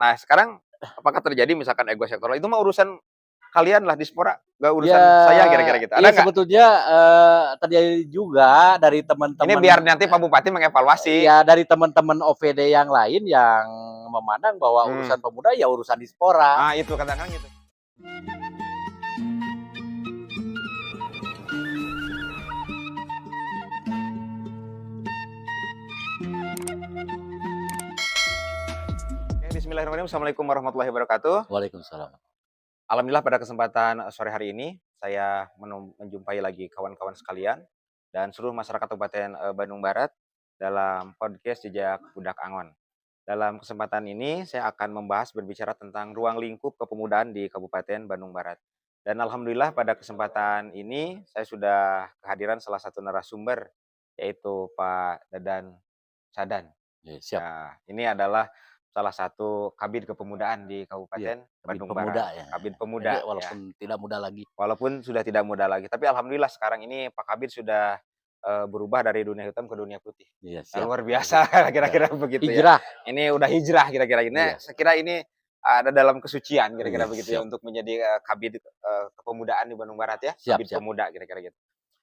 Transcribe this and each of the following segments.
Nah, sekarang apakah terjadi misalkan ego sektoral? Itu mah urusan kalian lah Dispora, nggak urusan Ya, saya kira-kira gitu. Ada iya nggak? sebetulnya terjadi juga dari Ini teman-teman, biar nanti Pak Bupati mengevaluasi. ya dari teman-teman OVD yang lain yang memandang bahwa Hmm. urusan pemuda ya urusan Dispora. Ah, itu kadang-kadang gitu. Oke, bismillahirrahmanirrahim. Assalamualaikum warahmatullahi wabarakatuh. Waalaikumsalam. Alhamdulillah pada kesempatan sore hari ini saya menjumpai lagi kawan-kawan sekalian dan seluruh masyarakat Kabupaten Bandung Barat dalam podcast Jejak Budak Angon. Dalam kesempatan ini saya akan membahas berbicara tentang ruang lingkup kepemudaan di Kabupaten Bandung Barat. Dan alhamdulillah pada kesempatan ini saya sudah kehadiran salah satu narasumber yaitu Pak Dadan Sadan. Ya, siap. Ya, ini adalah salah satu kabid kepemudaan di Iya, Kabupaten kabid Bandung pemuda Barat. ya. Kabid Jadi pemuda ya. walaupun tidak muda lagi. Walaupun sudah tidak muda lagi, tapi alhamdulillah sekarang ini Pak Kabid sudah berubah dari dunia hitam ke dunia putih. Iya, Nah, siap luar kalau biasa gitu. Ya. kira-kira begitu ya. Hijrah. Ini udah hijrah kira-kira ini. Iya. Saya kira ini ada dalam kesucian kira-kira Iya, begitu ya siap. untuk menjadi kabid kepemudaan di Bandung Barat ya, Siap, kabid siap. pemuda kira-kira gitu.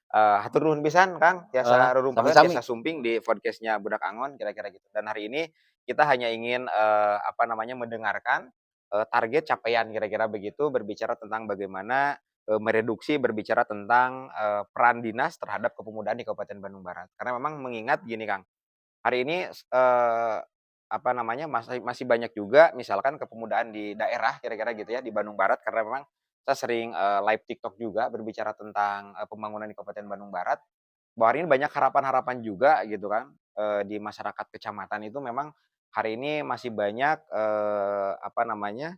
Hatur nuhun pisan Kang, tiasa rurumpakeun, Sami-sami. tiasa sumping di podcast-nya Budak Angon kira-kira gitu. Dan hari ini kita hanya ingin apa namanya mendengarkan target capaian kira-kira begitu berbicara tentang bagaimana mereduksi berbicara tentang peran dinas terhadap kepemudaan di Kabupaten Bandung Barat. Karena memang mengingat gini Kang, hari ini apa namanya masih masih banyak juga misalkan kepemudaan di daerah kira-kira gitu ya di Bandung Barat karena memang saya sering live TikTok juga berbicara tentang pembangunan di Kabupaten Bandung Barat. Bahwa hari ini banyak harapan-harapan juga gitu kan di masyarakat kecamatan itu memang hari ini masih banyak apa namanya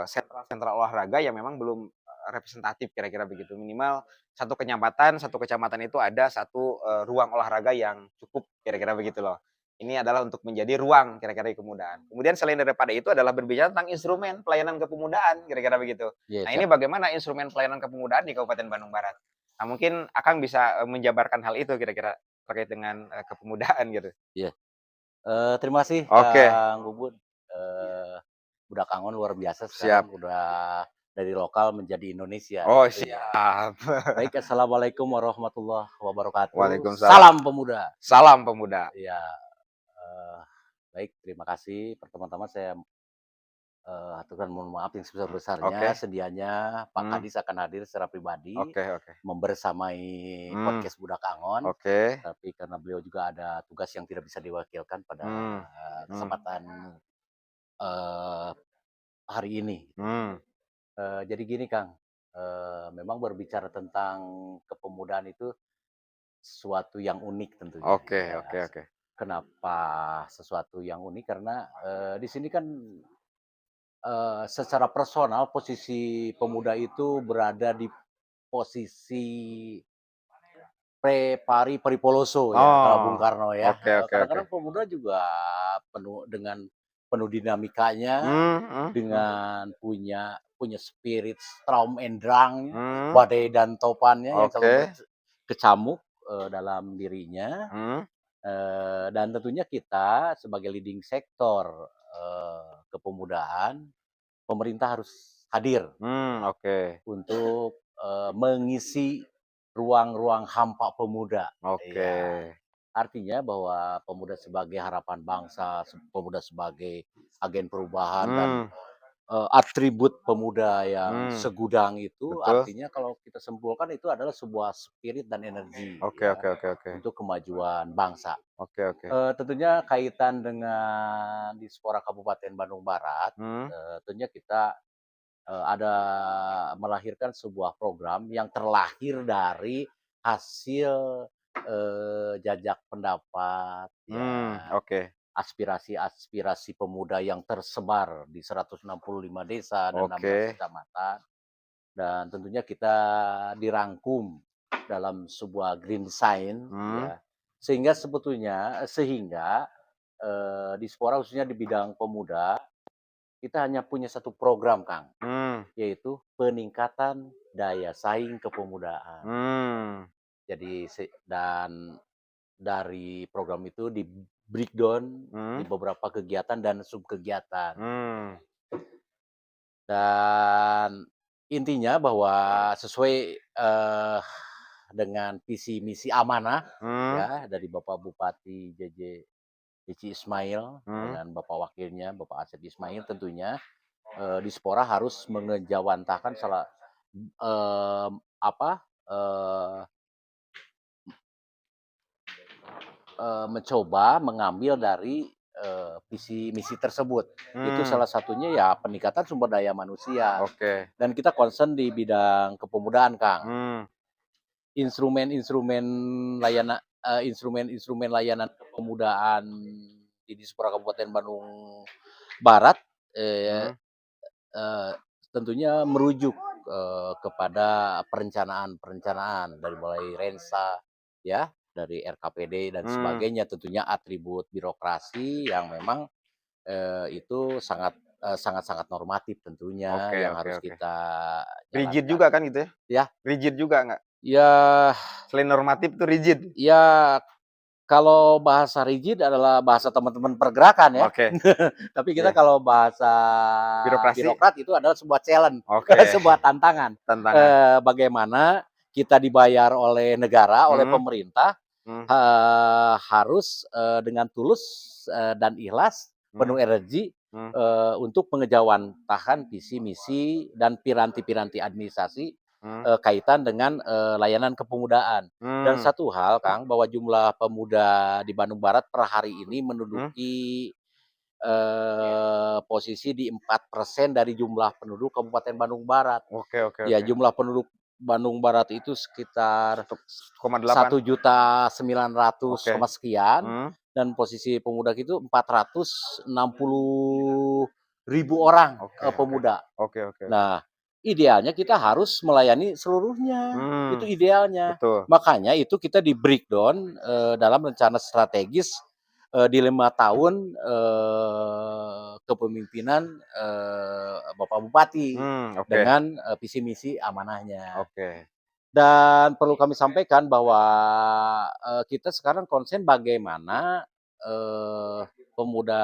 sentral-sentral olahraga yang memang belum representatif kira-kira begitu. Minimal satu kecamatan itu ada satu ruang olahraga yang cukup kira-kira begitu loh. Ini adalah untuk menjadi ruang kira-kira kepemudaan. Kemudian selain daripada itu adalah berbicara tentang instrumen pelayanan kepemudaan kira-kira begitu. Iya, Nah, ini siap. bagaimana instrumen pelayanan kepemudaan di Kabupaten Bandung Barat? Nah, mungkin Akang bisa menjabarkan hal itu kira-kira terkait dengan kepemudaan gitu. Iya. Terima kasih Oke, Kang Bubun. Budak Angon luar biasa sekarang siap. udah dari lokal menjadi Indonesia Oh, gitu ya. siap. Baik, assalamualaikum warahmatullahi wabarakatuh. Waalaikumsalam. Salam pemuda. Salam pemuda. Ya, baik, terima kasih. Pertama-tama saya aturkan mohon maaf yang sebesar-besarnya. Oke. Sedianya Pak Hmm, Kadis akan hadir secara pribadi oke oke. membersamai Hmm, podcast Budak Angon. oke. Tapi karena beliau juga ada tugas yang tidak bisa diwakilkan pada Hmm, hmm, kesempatan eh, hari ini. hmm. Jadi gini Kang, memang berbicara tentang kepemudaan itu sesuatu yang unik tentunya. Oke Ya, oke oke. kenapa sesuatu yang unik? Karena di sini kan secara personal posisi pemuda itu berada di posisi Pari Paripoloso ya, kalau Bung Oh, Karno ya. oke oke oke. Kadang-kadang pemuda juga penuh dinamikanya, Hmm, hmm, hmm, dengan punya punya spirit Traum and Drang-nya, hmm. badai dan topannya yang Oke. selalu berkecamuk dalam dirinya. Hmm, Dan tentunya kita sebagai leading sektor kepemudaan, pemerintah harus hadir oke. untuk mengisi ruang-ruang hampa pemuda. Oke. Iya, artinya bahwa pemuda sebagai harapan bangsa, pemuda sebagai agen perubahan dan Hmm, atribut pemuda yang hmm. segudang itu Betul. artinya kalau kita simpulkan itu adalah sebuah spirit dan energi Oke ya oke oke oke. untuk kemajuan bangsa. Oke oke. Tentunya kaitan dengan Dispora Kabupaten Bandung Barat, Hmm, tentunya kita ada melahirkan sebuah program yang terlahir dari hasil jajak pendapat, ya oke. aspirasi-aspirasi pemuda yang tersebar di 165 desa dan 16 Oke. kecamatan, dan tentunya kita dirangkum dalam sebuah green sign, Hmm, ya. Sehingga Dispora khususnya di bidang pemuda, kita hanya punya satu program, Kang, hmm, yaitu peningkatan daya saing kepemudaan. hmm. Jadi dan dari program itu breakdown di Mhm. beberapa kegiatan dan subkegiatan. Mmm. Dan intinya bahwa sesuai, dengan visi misi amanah Mmm. ya dari Bapak Bupati JJ Ismail Mmm. dengan Bapak wakilnya Bapak Asep Ismail tentunya, Dispora harus mengejawantahkan apa, eee mencoba mengambil dari, visi misi tersebut. Itu Mmm. salah satunya ya peningkatan sumber daya manusia Oke. dan kita concern di bidang kepemudaan, Kang. Mmm. Instrumen-instrumen instrumen-instrumen layanan kepemudaan di Dispora Kabupaten Bandung Barat, eee Mhm. eee, tentunya merujuk, kepada perencanaan-perencanaan dari mulai Rensa, ya, dari RKPD dan Mmm. sebagainya, tentunya atribut birokrasi yang memang, itu sangat-sangat normatif tentunya Oke yang oke harus oke. kita Rigid jalankan. juga kan gitu ya? Ya, Rigid juga nggak? ya, Selain normatif tuh rigid? ya, kalau bahasa rigid adalah bahasa teman-teman pergerakan ya. Oke, Tapi kita iya. kalau bahasa Birokrasi? birokrat itu adalah sebuah challenge, Oke, sebuah tantangan. tantangan. Bagaimana kita dibayar oleh negara, oleh Mhm. pemerintah, Mmm. harus, dengan tulus, dan ikhlas, Mmm. penuh energi, Mmm. untuk mengejawantahkan visi misi dan piranti-piranti administrasi, Mmm. kaitan dengan, layanan kepemudaan. Dan Mmm. satu hal, Kang, bahwa jumlah pemuda di Bandung Barat per hari ini Mmm. menduduki, posisi di 4% dari jumlah penduduk Kabupaten Bandung Barat. Oke oke Ya, oke. jumlah penduduk Bandung Barat itu sekitar 1,8. 1.900.000 Oke. sekian Mhm. dan posisi pemuda itu 460.000 orang, Oke oke. pemuda. Oke oke oke. Nah, idealnya kita harus melayani seluruhnya, itu Mmm. idealnya. Betul. Makanya itu kita di-breakdown, dalam rencana strategis, di 5 tahun, kepemimpinan, Bapak Bupati Mmm. Oke. dengan, visi misi amanahnya. Oke. Dan perlu kami sampaikan bahwa, kita sekarang konsen bagaimana, pemuda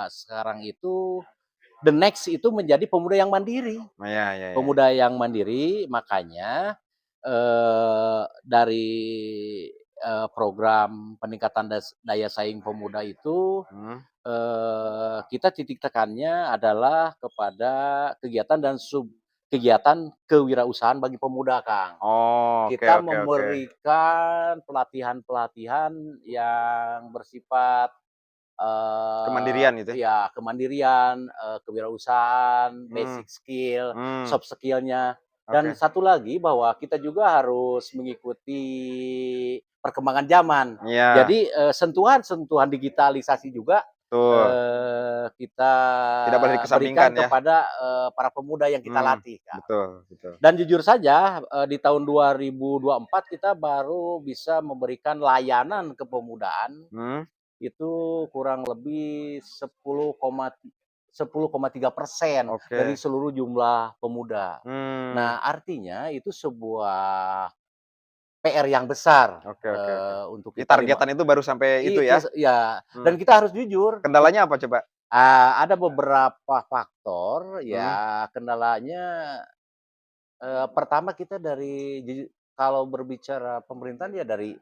sekarang itu the next itu menjadi pemuda yang mandiri. Oh, ya ya ya. Pemuda yang mandiri, makanya, dari, program peningkatan daya saing pemuda itu, Mhm. kita titik tekannya adalah kepada kegiatan dan kegiatan kewirausahaan bagi pemuda, Kang. Oh, oke Kita oke oke. memberikan pelatihan-pelatihan yang bersifat, Kemandirian gitu ya? ya kemandirian, kewirausahaan, Mmm. basic skill, Mmm. soft skill-nya, dan Oke. satu lagi bahwa kita juga harus mengikuti perkembangan zaman. Iya, Jadi, sentuhan-sentuhan digitalisasi juga, betul. kita Tidak boleh berikan dikesampingkan ya? kepada, para pemuda yang kita Mmm. latih, Kak. Betul betul. Dan jujur saja, di tahun 2024 kita baru bisa memberikan layanan kepemudaan Mmm. itu kurang lebih 10,3% dari Oke. seluruh jumlah pemuda. Mmm. Nah, artinya itu sebuah PR yang besar, Oke oke oke. untuk Jadi kita targetan itu baru sampai itu itu ya? ya, dan Mmm. kita harus jujur, Kendalanya apa coba? ada beberapa faktor Mmm. ya kendalanya, pertama kita kalau berbicara pemerintahan ya dari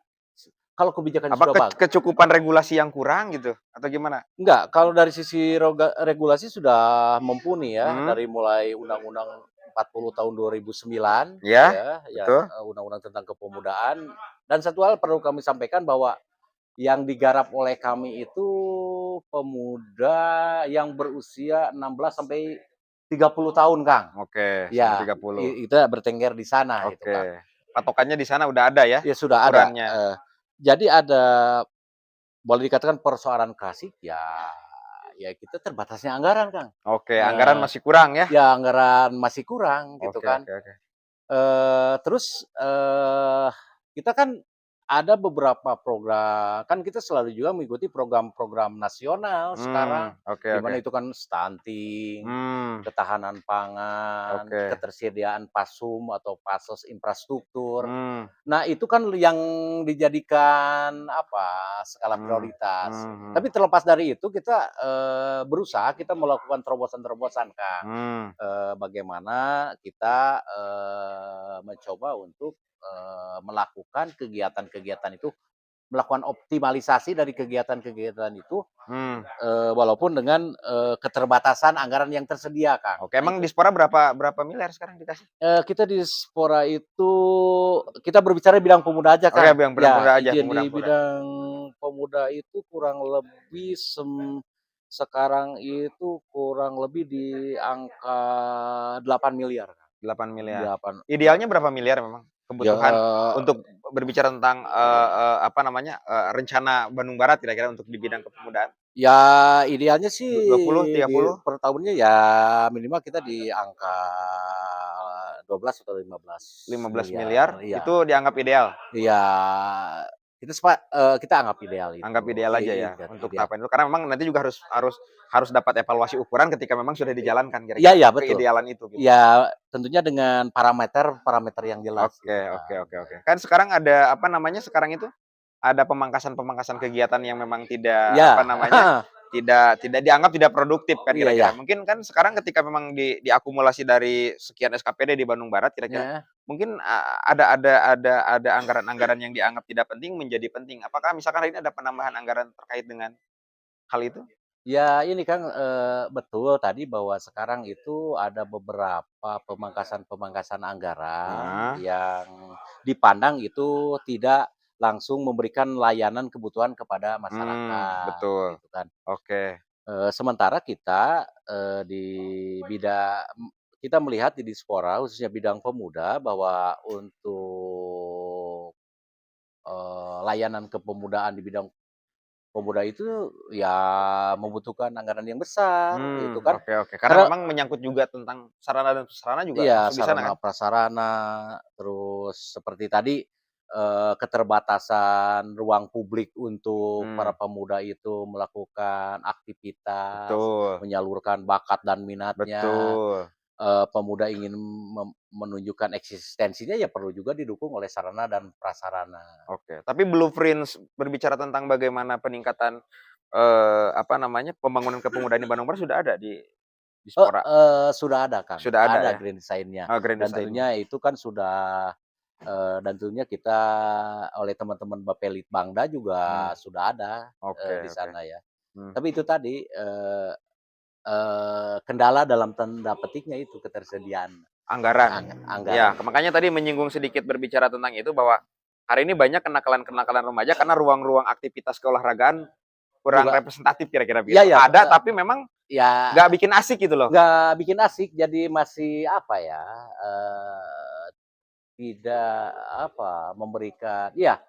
kalau kebijakannya Apa sudah kecukupan regulasi yang kurang gitu? Atau gimana? enggak, kalau dari sisi regulasi sudah mumpuni ya, Mmm. dari mulai Undang-Undang 40 tahun 2009 Iya, ya, yang, betul. undang-undang tentang kepemudaan. Dan satu hal perlu kami sampaikan bahwa yang digarap oleh kami itu pemuda yang berusia 16 sampai 30 tahun, Kang. Oke, sampai Ya, 30. kita bertengger di sana itu, Oke. Kang. Patokannya di sana udah ada ya, Ya sudah ada, ukurannya? jadi boleh dikatakan persoalan klasik ya kita terbatasnya anggaran, Kang. Oke, anggaran Eee, masih kurang ya? ya anggaran masih kurang gitu Oke kan. oke oke. Terus, kita kan ada beberapa program, kan kita selalu juga mengikuti program-program nasional sekarang, Oke di oke. mana itu kan stunting, Mmm, ketahanan pangan, oke. ketersediaan PASUM atau pasos infrastruktur. Mmm, Nah, itu kan yang dijadikan apa, skala mmm, prioritas. mhm, Tapi terlepas dari itu kita, berusaha kita melakukan terobosan-terobosan, Kang. mmm, Bagaimana kita, mencoba untuk, melakukan kegiatan-kegiatan itu, melakukan optimalisasi dari kegiatan-kegiatan itu, mmm. walaupun dengan, keterbatasan anggaran yang tersedia, Kang. Oke, Nah emang itu. Dispora berapa miliar sekarang dikasih? Kita di Spora itu, kita berbicara bidang pemuda aja, Oke, Kang. yang Ya, pemuda aja, izin di pemuda-pemuda. bidang pemuda itu kurang lebih sekarang itu kurang lebih di angka 8 miliar, Kang. 8 miliar. 8 Idealnya berapa miliar memang ya, kebutuhan untuk berbicara tentang, apa namanya, rencana Bandung Barat kira-kira untuk di bidang kepemudaan? ya idealnya sih 20, 30, per tahunnya ya minimal kita di angka 12 atau 15 15 miliar miliar, iya. itu dianggap ideal? Iya, kita anggap ideal Anggap itu, ideal aja ya untuk ideal. tahapan itu, karena memang nanti juga harus dapat evaluasi ukuran ketika memang sudah dijalankan Iya kira-kira iya, untuk betul. keidealan itu gitu. Ya tentunya dengan parameter yang jelas gitu Oke oke kan. oke oke. Kan sekarang ada, apa namanya, sekarang itu ada pemangkasan-pemangkasan kegiatan yang memang tidak, apa Ya, namanya, tidak dianggap tidak produktif kan iya iya, kira-kira. Mungkin kan sekarang ketika memang diakumulasi dari sekian SKPD di Bandung Barat kira-kira, ya. mungkin, ada anggaran-anggaran yang dianggap tidak penting menjadi penting. Apakah misalkan hari ini ada penambahan anggaran terkait dengan hal itu? Ya ini kan, betul tadi bahwa sekarang itu ada beberapa pemangkasan-pemangkasan anggaran Heeh, yang dipandang itu tidak langsung memberikan layanan kebutuhan kepada masyarakat betul. gitu kan. Oke. Sementara kita, di kita melihat di Dispora khususnya bidang pemuda bahwa untuk, layanan kepemudaan di bidang pemuda itu ya membutuhkan anggaran yang besar gitu kan. Oke oke. Karena Karena memang menyangkut juga tentang sarana dan prasarana juga iya masuk di sana sarana kan? prasarana, terus seperti tadi, keterbatasan ruang publik untuk para Mmm, pemuda itu melakukan aktivitas, betul menyalurkan bakat dan minatnya. betul. Pemuda ingin menunjukkan eksistensinya ya perlu juga didukung oleh sarana dan prasarana. Oke, tapi blueprint berbicara tentang bagaimana peningkatan, apa namanya, pembangunan kepemudaan di Bandung Barat sudah ada di Dispora? Sudah ada, Kang, Sudah ada ada ya? grand design-nya Oh, grand dan design-nya. tentunya itu kan sudah, dan tentunya kita oleh teman-teman Bapelitbangda juga Mmm, sudah ada, oke di oke. sana ya. Mmm, Tapi itu tadi, kendala dalam tanda petiknya itu ketersediaan anggaran. anggaran Ya, itu. makanya tadi menyinggung sedikit berbicara tentang itu bahwa hari ini banyak kenakalan-kenakalan remaja karena ruang-ruang aktivitas keolahragaan kurang Juga representatif kira-kira iya begitu. ya, Ada tapi memang ya nggak bikin asik gitu loh. nggak bikin asik, jadi masih apa ya, tidak apa, memberikan iya,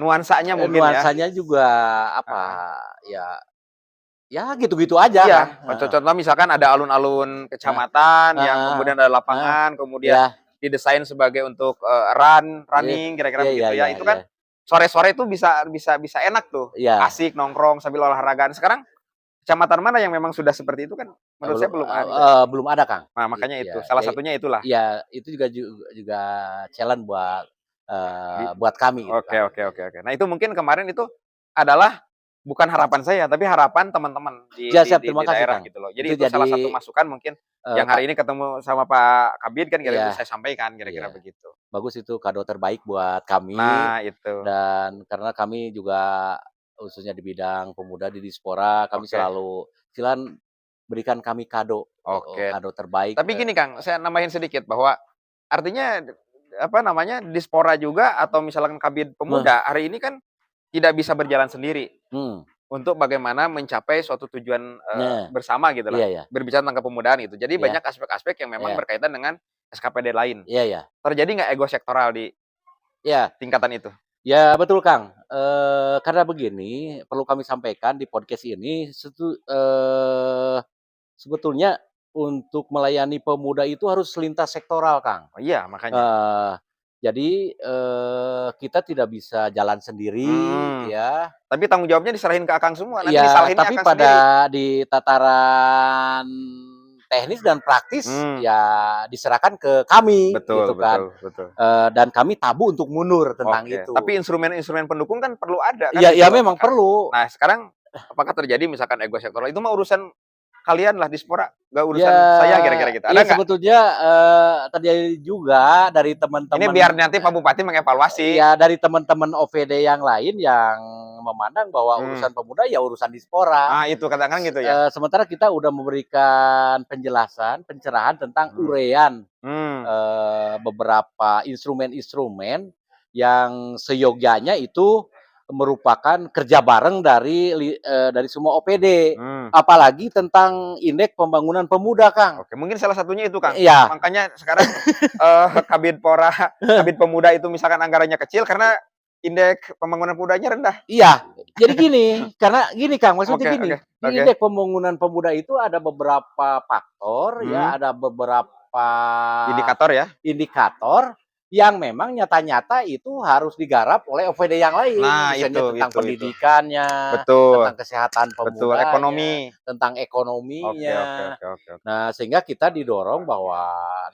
Nuansanya mungkin ya. nuansanya juga apa, Heeh. ya ya gitu-gitu aja, Iya, Kang, heeh. contoh-contoh misalkan ada alun-alun Heeh kecamatan yang heeh kemudian ada heeh, lapangan, kemudian iya, didesain sebagai untuk, iya running kira-kira iya iya begitu iya ya. Itu iya kan sore-sore itu bisa enak tuh, iya, asik nongkrong sambil olahraga. Sekarang kecamatan mana yang memang sudah seperti itu kan menurut saya belum ada. belum ada, Kang, Nah, makanya gitu itu, ya. salah satunya itulah. Iya, itu juga challenge buat, Di buat kami gitu, Oke Kang, oke iya oke iya. oke. Nah, itu mungkin kemarin itu adalah bukan harapan saya, tapi harapan teman-teman di Iya di siap, di terima di kasih, daerah Kang. gitu loh. Itu Jadi itu salah satu jadi, masukan mungkin yang Kak hari ini ketemu sama Pak Kabid kan kira itu iya saya sampaikan kira-kira iya. begitu. Bagus itu kado terbaik buat kami, Nah itu, dan karena kami juga khususnya di bidang pemuda di Dispora, kami oke selalu silakan berikan kami kado, oke. kado terbaik, Tapi gini Kang, saya nambahin sedikit bahwa artinya apa namanya, Dispora juga atau misalkan Kabid meh Pemuda hari ini kan tidak bisa berjalan sendiri. hmm, Untuk bagaimana mencapai suatu tujuan, nah, bersama gitulah, iya iya, berbicara tentang kepemudaan itu. Jadi iya banyak aspek-aspek yang memang iya berkaitan dengan SKPD lain. iya iya Terjadi nggak ego sektoral di iya, tingkatan itu? ya betul, Kang. Karena begini, perlu kami sampaikan di podcast ini, sebetulnya untuk melayani pemuda itu harus lintas sektoral, Kang. Oh iya, makanya. Eee, Jadi, kita tidak bisa jalan sendiri Mhm. ya. Tapi tanggung jawabnya diserahin ke Akang semua, nanti Ya, disalahinnya tapi Akang sendiri. pada di tataran teknis dan praktis, Mmm, ya diserahkan ke kami betul gitu kan, betul betul. dan kami tabu untuk mundur tentang Oke, itu. tapi instrumen-instrumen pendukung kan perlu ada kan Ya gitu ya loh, memang apakah perlu. nah sekarang apakah terjadi misalkan ego sektoral, itu mah urusan kalian lah dispora, nggak Ya, urusan saya kira-kira gitu, ada iya nggak? sebetulnya, terjadi juga dari Ini teman-teman, biar nanti Pak Bupati mengevaluasi. ya dari teman-teman OVD yang lain yang memandang bahwa Mmm, urusan pemuda ya urusan Dispora. itu kadang-kadang gitu ya? Sementara kita udah memberikan penjelasan, pencerahan tentang Mhm, uraian, mmm, beberapa instrumen-instrumen yang seyogyanya itu merupakan kerja bareng dari semua OPD. mmm. Apalagi tentang indeks pembangunan pemuda, Kang. Oke, mungkin salah satunya itu, Kang. Iya. Makanya sekarang, Kabinpora Kabin Pemuda itu misalkan anggarannya kecil karena indeks pembangunan mudanya rendah. Iya, jadi gini, karena gini Kang, maksudnya Oke gini, oke di oke. indeks pembangunan pemuda itu ada beberapa faktor ya, Mhm, ada beberapa indikator ya. indikator yang memang nyata-nyata itu harus digarap oleh OVD yang lain, Nah misalnya tentang itu. pendidikannya, Betul tentang kesehatan betul, pemudanya, ekonomi. tentang Oke oke ekonominya. oke oke oke. Nah, sehingga kita didorong bahwa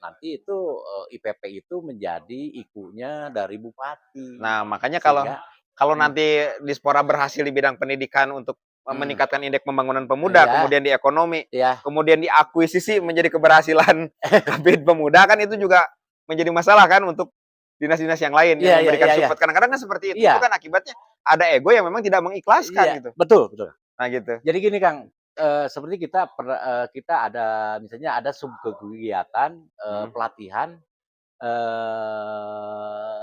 nanti itu, IPP itu menjadi ikunya dari bupati, Nah, makanya kalau sehingga kalau mmm, nanti Dispora berhasil di bidang pendidikan untuk, mhm. meningkatkan indeks pembangunan pemuda, Iya, kemudian di ekonomi, iya, kemudian diakuisisi menjadi keberhasilan Kabin Pemuda, kan itu juga menjadi masalah kan untuk dinas-dinas yang lain yang iya iya memberikan iya iya, support. Kadang-kadang kan seperti itu. iya Itu kan akibatnya ada ego yang memang tidak mengikhlaskan iya, gitu. betul betul. Nah gitu. Jadi gini Kang, seperti kita ada misalnya ada subkegiatan, Mhm, pelatihan, eee,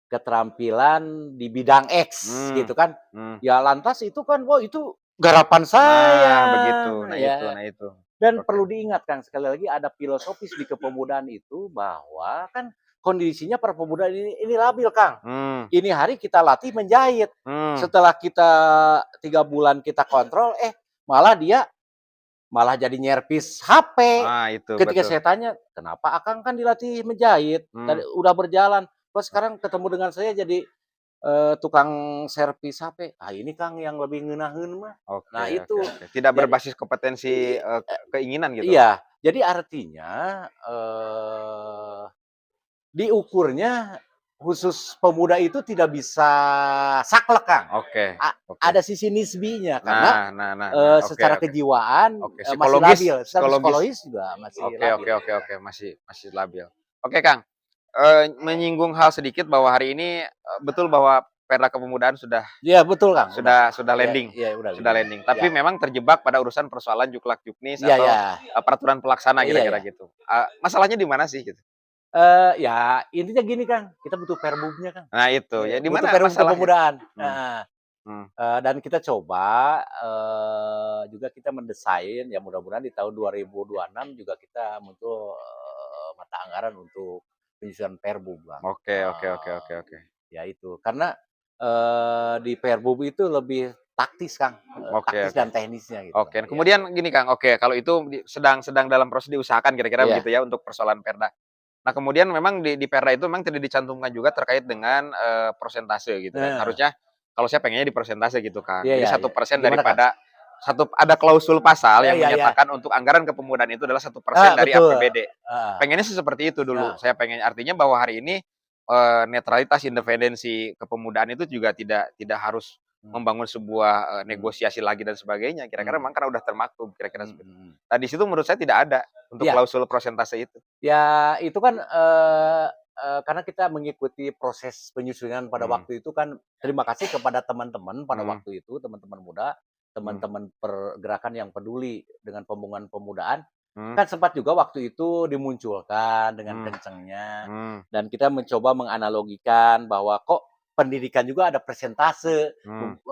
keterampilan di bidang X mmm, gitu kan. mmm. Ya lantas itu kan, wah itu garapan saya Nah begitu, ya. nah itu. Dan Oke. perlu diingat Kang, sekali lagi ada filosofis di kepemudaan itu bahwa kan kondisinya para pemuda ini labil Kang. Mmm, Ini hari kita latih menjahit, mmm. setelah kita 3 bulan kita kontrol, malah dia malah jadi nyervis HP. Ah, itu Ketika betul. saya tanya, "Kenapa Akang kan dilatih menjahit, Mmm. tadi udah berjalan, kok sekarang ketemu dengan saya jadi, tukang servis HP?" Ah, ini Kang yang lebih ngeunaheun mah. Oke Nah oke itu, oke. Tidak jadi berbasis kompetensi, i keinginan gitu? iya, jadi artinya, diukurnya khusus pemuda itu tidak bisa saklek, Kang. Oke A oke. ada sisi nisbinya karena, Nah, oke secara oke. kejiwaan, Oke, masih psikologis labil, secara psikologis. psikologis juga masih Oke labil. oke oke oke, masih masih labil. Oke, Kang, menyinggung hal sedikit bahwa hari ini, betul bahwa Perda Kepemudaan sudah Iya betul, Kang, udah. sudah Iya landing iya, udah sudah landing. landing. Iya. Tapi memang terjebak pada urusan persoalan juklak-juknis Iya iya. atau, peraturan pelaksana Iya kira-kira iya. gitu. Masalahnya di mana sih gitu? Ya intinya gini, Kang, kita butuh perbumnya, Kang. Nah itu, ya Iya, di butuh mana perbum masalahnya? kepemudaan, Hmm heeh. hmm. Dan kita coba, juga kita mendesain ya mudah-mudahan di tahun 2026 juga kita muncul, mata anggaran untuk penyusunan Perbum, Bang. Oke oke oke oke oke. Ya itu, karena, di Perbum itu lebih taktis, Kang, Oke taktis oke. dan teknisnya gitu, Oke, Kang, ya. kemudian gini Kang, oke kalau itu sedang sedang dalam proses diusahakan kira-kira Iya, begitu ya untuk persoalan Perda. Nah kemudian memang di Perda itu memang tidak dicantumkan juga terkait dengan, persentase gitu kan. heeh, Harusnya kalau saya pengennya di persentase gitu kan. iya Jadi iya satu iya. persen Gimana, Kang? daripada ada klausul pasal yang Iya iya. menyatakan untuk anggaran kepemudaan itu adalah 1% dari Betul, APBD. heeh, Pengennya sih seperti itu dulu. heeh, Saya pengen artinya bahwa hari ini, netralitas independensi kepemudaan itu juga tidak harus mmm, membangun sebuah, mmm, negosiasi lagi dan sebagainya. Kira-kira mmm, memang karena udah termaktub, kira-kira mhm seperti itu. mhm. Nah, di situ menurut saya tidak ada untuk Iya. klausul persentase itu. Ya, itu kan, karena kita mengikuti proses penyusunan pada Mmm, waktu itu kan, terima kasih kepada teman-teman pada mhm, waktu itu, teman-teman muda, mmm, teman-teman pergerakan yang peduli dengan pembangunan pemudaan, mmm, kan sempat juga waktu itu dimunculkan dengan mmm, kencangnya, mmm, dan kita mencoba menganalogikan bahwa kok pendidikan juga ada persentase, mmm.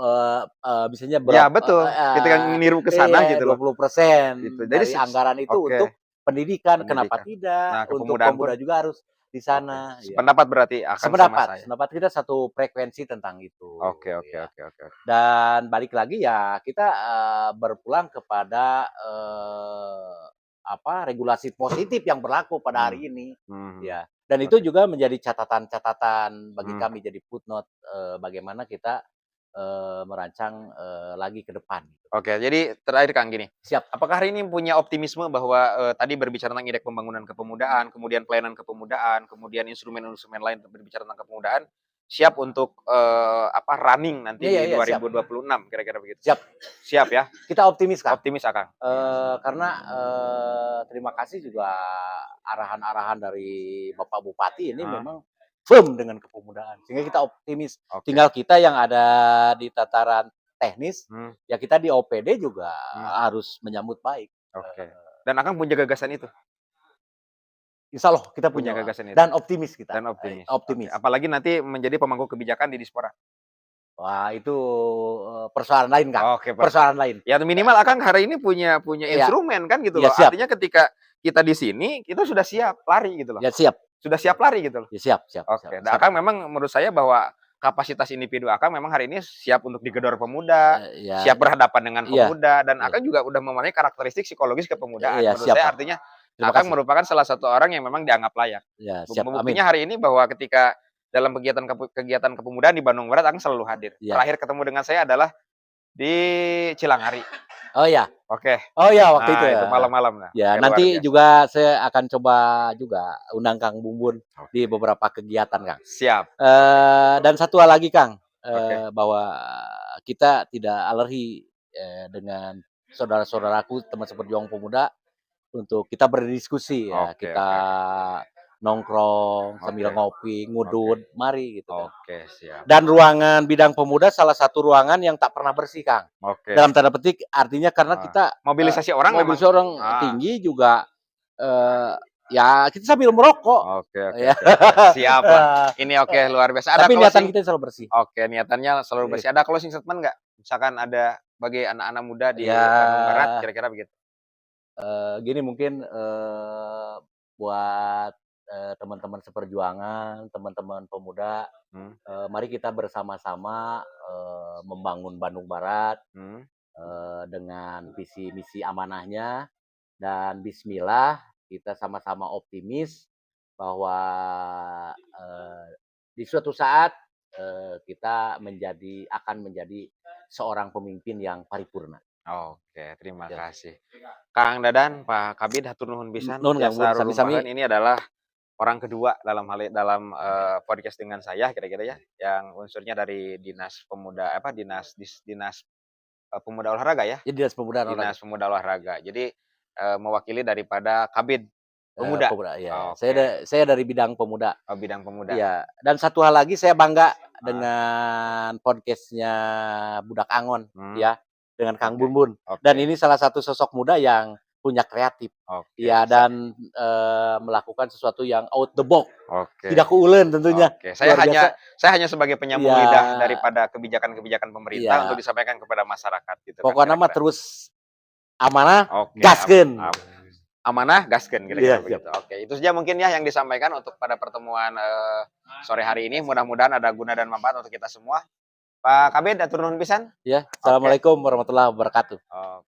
misalnya Iya betul, ketika meniru ke sana iya gitu loh, 20% gitu. Jadi dari anggaran itu oke, untuk pendidikan, kenapa pendidikan. tidak? Nah, Untuk kepemudaan pun pemuda juga harus di oke, sana, ya. sependapat berarti Akang sama Sependapat saya. sependapat kita satu frekuensi tentang itu, Oke oke ya. oke oke oke. Dan balik lagi ya kita, berpulang kepada, regulasi positif yang berlaku pada Hmm. hari ini. Mhm. Ya, dan itu juga menjadi catatan-catatan bagi Hmm. kami, jadi footnote, bagaimana kita, merancang, lagi ke depan. Oke, jadi terakhir Kang gini, Siap. apakah hari ini punya optimisme bahwa, tadi berbicara tentang indeks pembangunan kepemudaan, kemudian pelayanan kepemudaan, kemudian instrumen-instrumen lain berbicara tentang kepemudaan, siap untuk, running nanti Iya di iya, siap 2026 kira-kira begitu? siap. Siap ya? Kita optimis, Kang. Optimis Akang? Karena, terima kasih juga arahan-arahan dari Bapak Bupati ini Heeh, memang firm dengan kepemudaan, sehingga kita optimis. oke, Tinggal kita yang ada di tataran teknis, hmm, ya kita di OPD juga hmm, harus menyambut baik. oke. Dan Akang punya gagasan itu? Insya Allah kita Punya punya gagasan itu? dan optimis kita, Dan optimis? Oke, optimis. apalagi nanti menjadi pemangku kebijakan di Dispora? Wah itu, persoalan lain, Kang, Oke, persoalan lain. ya minimal Akang hari ini punya Iya instrumen kan gitu iya loh. siap, Artinya ketika kita di sini, kita sudah siap lari gitu loh. ya siap, Sudah siap lari gitu loh. ya siap siap siap Oke, dan siap, Akang memang menurut saya bahwa kapasitas individu Akang memang hari ini siap untuk digedor pemuda, ya siap berhadapan dengan iya pemuda, dan iya Akang juga udah memenuhi karakteristik psikologis kepemudaan. iya Menurut siap, saya Kang. artinya Terima Akang kasih. merupakan salah satu orang yang memang dianggap layak. Ya siap, amin. Buktinya hari ini bahwa ketika dalam kegiatan kepemudaan di Bandung Barat Akang selalu hadir. Iya. Terakhir ketemu dengan saya adalah di Cilangari. Oh ya, Oke. oh ya waktu itu Nah, itu ya. malam-malam nah. Ya Oke, luar nanti biasa. juga saya akan coba juga undang Kang Bumbun di Oke. beberapa kegiatan, Kang. Siap. Oke. Dan satu hal lagi, Kang, Oke. bahwa kita tidak alergi, dengan saudara-saudaraku teman seperjuangan pemuda untuk kita berdiskusi ya, Oke kita oke oke. nongkrong sambil Oke. ngopi, Oke. ngudud, mari gitu kan. Oke, siap. Dan ruangan bidang pemuda salah satu ruangan yang tak pernah bersih, Kang. Oke. Dalam tanda petik artinya karena Heeh. kita, Mobilisasi orang mobil memang seorang ah, tinggi juga, ya kita sambil merokok, oke oke ya. oke oke. Siap lah. Ini oke, luar biasa. Ada Tapi niatan closing kita selalu bersih. oke, niatannya selalu Iya. bersih. Ada closing statement nggak? Misalkan ada bagi anak-anak muda di Bandung Barat, Ya, kira-kira begitu? gini mungkin, buat, teman-teman seperjuangan, teman-teman pemuda, Hmm, mari kita bersama-sama, membangun Bandung Barat, hmm. dengan visi misi amanahnya dan bismillah kita sama-sama optimis bahwa, eee, di suatu saat, kita akan menjadi seorang pemimpin yang paripurna. Oke, terima Ya. kasih. Kang Dadan, Pak Kabid, hatur nuhun pisan, Nuhun Kang Bun, jasa sami-sami. rumpahan. Ini adalah orang kedua podcast dengan saya kira-kira ya, yang unsurnya dari Dinas Pemuda apa, Dinas, Pemuda Olahraga ya? Ya Dinas Pemuda dan Olahraga, Dinas Pemuda Olahraga. Jadi, mewakili daripada Kabid Pemuda. pemuda, iya. Oke, Saya dari bidang pemuda. oh bidang pemuda. Iya, dan satu hal lagi saya bangga Heeh, dengan podcast-nya Budak Angon, hmm, ya, dengan Kang oke Bun Bun. Dan oke ini salah satu sosok muda yang punya kreatif, oke, ya, dan, melakukan sesuatu yang out the box, oke tidak keuleun tentunya, oke. luar biasa. Saya hanya sebagai penyambung Iya lidah daripada kebijakan-kebijakan pemerintah untuk iya, disampaikan kepada masyarakat gitu kan pokoknya mah kira-kira. terus amanah, Oke, gaskeun. amanah gaskeun kira-kira Iya, siap. begitu. Oke, itu saja mungkin ya yang disampaikan untuk pada pertemuan, sore hari ini. Mudah-mudahan ada guna dan manfaat untuk kita semua. Pak Kabid, atur nuhun pisan. Ya, Oke. assalamualaikum warahmatullahi wabarakatuh. Oke.